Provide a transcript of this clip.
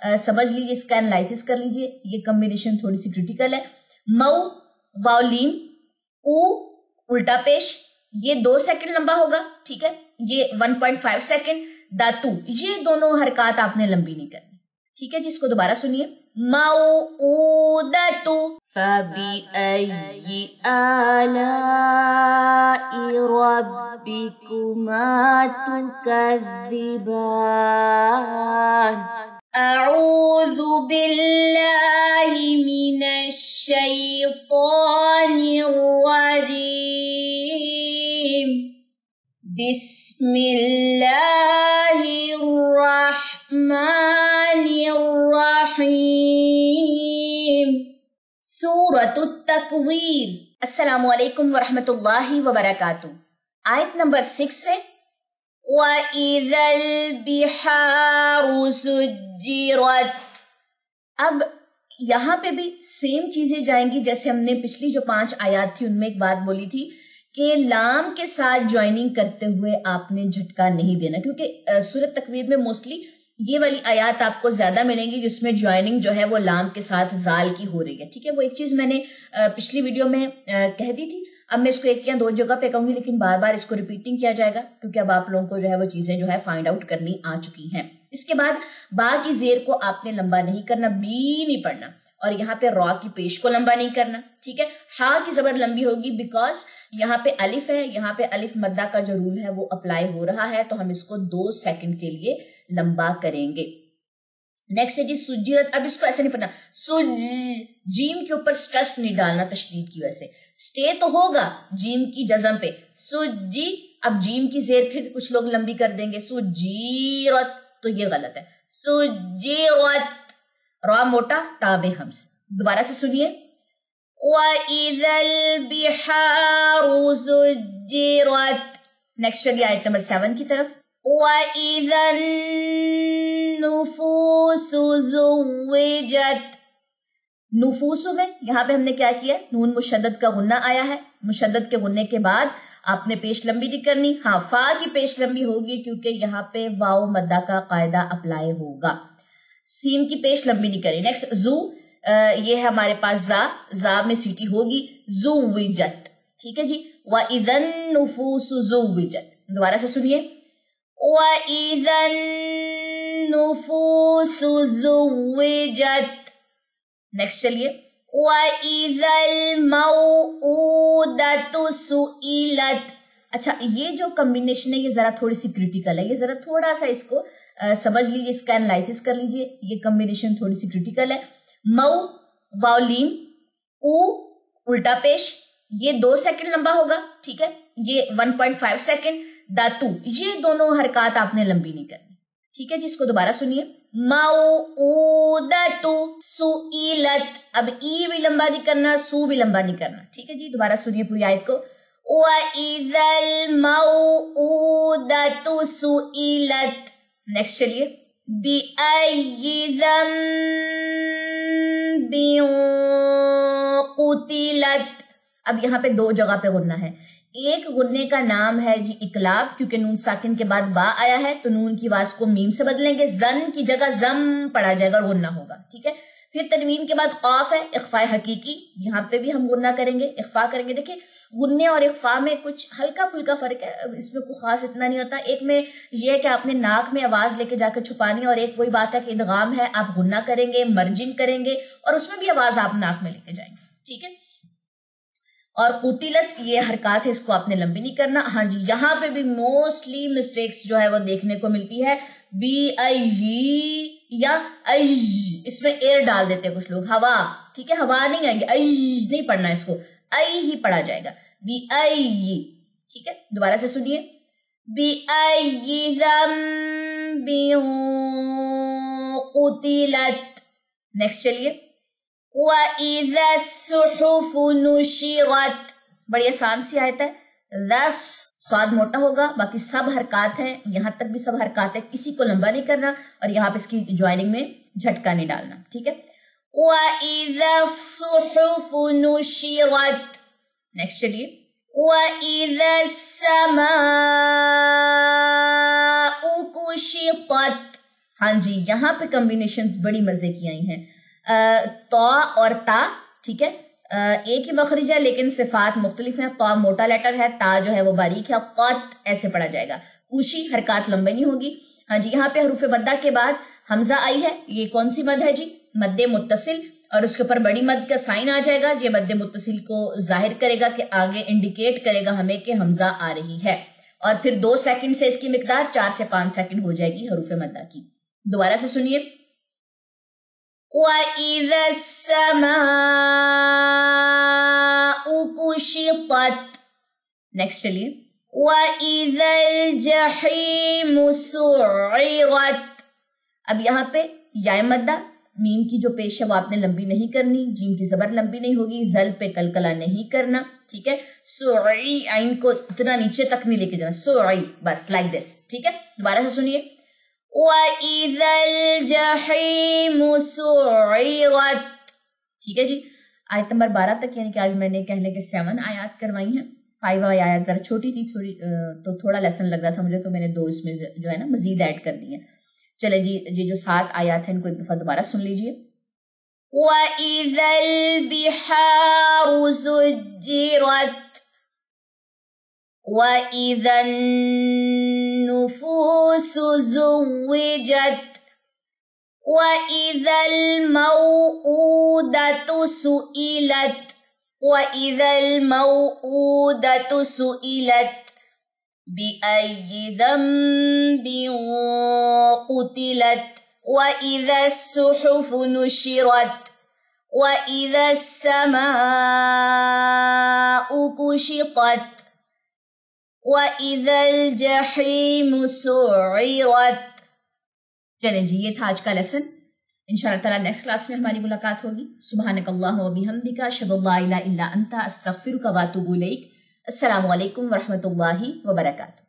समझ लीजिए, इसका एनालिसिस कर लीजिए। ये कम्बिनेशन थोड़ी सी क्रिटिकल है। मऊ वाउलीन, ऊ उल्टा पेश, ये 2 सेकंड लंबा होगा, ठीक है, ये 1.5 सेकंड। दातु, ये दोनों हरकत आपने लंबी नहीं करनी, ठीक है जी। इसको दोबारा सुनिए। मऊदतु फबिअय्यि आलाइ रब्बिकुमा तुकज़्ज़िबान। अऊज़ु बिल्लाहि मिनश शैतानिर रजीम। बिस्मिल्लाहिर्रहमानिर्रहीम। सूरतुत तकवीर। अस्सलामु अलैकुम वरहमतुल्लाहि वबरकातुहू। आयत नंबर 6 से वइज़ल बिहारु सुज्जिरत। अब यहाँ पे भी सेम चीजें जाएंगी जैसे हमने पिछली जो 5 आयत थी उनमें एक बात बोली थी कि लाम के साथ ज्वाइनिंग करते हुए आपने झटका नहीं देना, क्योंकि सूरत तकवीर में मोस्टली ये वाली आयत आपको ज्यादा मिलेंगी जिसमें ज्वाइनिंग जो है वो लाम के साथ जाल की हो रही है, ठीक है। वो एक चीज मैंने पिछली वीडियो में कह दी थी। अब मैं इसको 1 या 2 जगह पे कहूंगी, लेकिन बार बार इसको रिपीटिंग किया जाएगा क्योंकि अब आप लोगों को जो है वो चीजें जो है फाइंड आउट करनी आ चुकी हैं। इसके बाद बा की जेर को आपने लंबा नहीं करना, बी नहीं पढ़ना, और यहाँ पे रॉ की पेश को लंबा नहीं करना, ठीक है। हा की जबर लंबी होगी बिकॉज यहाँ पे अलिफ है, यहाँ पे अलिफ मद्दा का जो रूल है वो अप्लाई हो रहा है, तो हम इसको 2 सेकंड के लिए लंबा करेंगे। नेक्स्ट है जी सुज्जिरत। अब इसको ऐसे नहीं पढ़ना, सुज, जीम के ऊपर स्ट्रेस नहीं डालना तशदीद की वजह से। स्टे तो होगा जीम की जज़म पे, सुजी। अब जीम की जेर फिर कुछ लोग लंबी कर देंगे, सुजीरत, तो ये गलत है। सुजीरत, रॉ मोटा, ताबे हम्स। दोबारा से सुनिए। वइज़ल बिहारु सुज्जिरत। नेक्स्ट चलिए आयत नंबर 7 की तरफ। वइज़न नुफूसु ज़ुव्विजत। नुफूसु में यहाँ पे हमने क्या किया, नून मुशद्दद का गुन्ना आया है, मुशद्दद के गुन्ने के बाद आपने पेश लंबी नहीं करनी। हाँ, फा की पेश लंबी होगी क्योंकि यहाँ पे वाव मद्दा का कायदा अप्लाई होगा। सीन की पेश लंबी नहीं करें। नेक्स्ट जू, ये है हमारे पास जा में सीटी होगी, ज़ुव्विजत, ठीक है जी। वइज़न नुफूसु ज़ुव्विजत। दोबारा से सुनिए। वइज़न नुफूसु ज़ुव्विजत। नेक्स्ट चलिए। वइज़ल मौऊदतु सुइलत। अच्छा, ये जो कॉम्बिनेशन है ये जरा थोड़ी सी क्रिटिकल है, ये जरा थोड़ा सा इसको समझ लीजिए, इसका एनालिसिस कर लीजिए। ये कॉम्बिनेशन थोड़ी सी क्रिटिकल है। मऊ वाउलीन, ऊ उल्टा पेश, ये 2 सेकंड लंबा होगा, ठीक है, ये 1.5 सेकंड। दातु, ये दोनों हरकत आपने लंबी नहीं करनी, ठीक है जी। इसको दोबारा सुनिए। मऊदतु सुइलत। अब ई भी लंबा नहीं करना, सू भी लंबा नहीं करना, ठीक है जी। दोबारा सुनिए पूरी आयत को। वइज़ल मऊऊदतु सुइलत। नेक्स्ट चलिए। बिअय्यि ज़ंबिन क़ुतिलत। अब यहाँ पे 2 जगह पे गुन्ना है। एक गुन्ने का नाम है जी इकलाब, क्योंकि नून साकिन के बाद बा आया है तो नून की आवाज को मीम से बदलेंगे, जन की जगह जम पढ़ा जाएगा और गुन्ना होगा, ठीक है। फिर तनवीन के बाद कौफ है, इख्फा हकीकी, यहाँ पे भी हम गुन्ना करेंगे, इख्फा करेंगे। देखिए गुन्ने और इख्फा में कुछ हल्का फुल्का फर्क है, इसमें कोई खास इतना नहीं होता। एक में यह है कि आपने नाक में आवाज लेके जाकर छुपानी, और एक वही बात है कि इदगाम है, आप गुन्ना करेंगे, मर्जिंग करेंगे और उसमें भी आवाज आप नाक में लेके जाएंगे, ठीक है। और कुतिलत, ये हरकत है, इसको आपने लंबी नहीं करना। हाँ जी, यहाँ पे भी मोस्टली मिस्टेक्स जो है वो देखने को मिलती है। बी आई या अज, इसमें एयर डाल देते हैं कुछ लोग, हवा, ठीक है, हवा नहीं आएगी, अज नहीं पढ़ना, इसको आई ही पढ़ा जाएगा, बी आई, ठीक है। दोबारा से सुनिए। B I कुतिलत। नेक्स्ट चलिए। वइज़ा सुहुफु नुशिरत। बड़ी आसान सी आयत है। दस स्वाद मोटा होगा, बाकी सब हरकत हैं, यहाँ तक भी सब हरकत है, किसी को लंबा नहीं करना और यहाँ पे इसकी ज्वाइनिंग में झटका नहीं डालना, ठीक है। वइज़ा सुहुफु नुशिरत। नेक्स्ट चलिए। वइज़ा समाउ कुशितत। ہاں جی یہاں پہ کمبینیشنز بڑی مزے کی آئی ہیں. تو اور تا ٹھیک ہے ایک ہی مخرج ہے لیکن صفات مختلف ہیں. تو موٹا لیٹر ہے, تا جو ہے وہ باریک ہے. قط ایسے پڑھا جائے گا. کوشی حرکات لمبے نہیں ہوگی. ہاں جی یہاں پہ حروف مدہ کے بعد حمزہ آئی ہے. یہ کون سی مد ہے جی؟ مد متصل, اور اس کے اوپر بڑی مد کا سائن آ جائے گا. یہ مد متصل کو ظاہر کرے گا کہ آگے انڈیکیٹ کرے گا ہمیں کہ حمزہ آ رہی ہے. اور پھر 2 سیکنڈ سے اس کی مقدار 4 سے 5 سیکنڈ ہو جائے گی حروف مدہ کی. دوبارہ سے سنیے. وَإِذَا السَّمَاءُ كُشِطَتْ. نیکسٹ چلیے. وَإِذَا الْجَحِيمُ سُعِّرَتْ. اب یہاں پہ یا مدہ, میم کی جو پیش ہے وہ آپ نے لمبی نہیں کرنی, جیم کی زبر لمبی نہیں ہوگی, ذل پہ کلکلا نہیں کرنا, ٹھیک ہے. سعی عین کو اتنا نیچے تک نہیں لے کے جانا, سعی بس لائک دس, ٹھیک ہے. دوبارہ سے سنیے. وَإِذَا الْجَحِيمُ سُعِّرَتْ. ٹھیک ہے جی. آیت نمبر 12 تک, یعنی کہ آج میں نے کہنے کے 7 آیات کروائی ہیں. 5 آیات ذرا چھوٹی تھی تھوڑی, تو تھوڑا لیسن لگ رہا تھا مجھے, تو میں نے 2 اس میں جو ہے نا مزید ایڈ کر دی ہیں. چلے جی یہ جو 7 آیات ہیں ان کو ایک دفعہ دوبارہ سن لیجئے. وَإِذَا الْبِحَارُ سُجِّرَتْ. وَإِذَا النُّفُوسُ زُوِّجَتْ. وَإِذَا الْمَوْءُودَةُ سُئِلَتْ. وَإِذَا الْمَوْءُودَةُ سُئِلَتْ بِأَيِّ ذَنبٍ قُتِلَتْ. وَإِذَا الصُّحُفُ نُشِرَتْ. وَإِذَا السَّمَاءُ كُشِطَتْ. وَإِذَا الْجَحِيمُ سُعِّرَتْ. چلیں جی یہ تھا آج کا لیسن. انشاءاللہ تعالیٰ نیکسٹ کلاس میں ہماری ملاقات ہوگی. سبحانک اللہم و بحمدک اشہد ان لا الہ الا انت استغفرک و اتوب الیک. السلام علیکم ورحمۃ اللہ وبرکاتہ.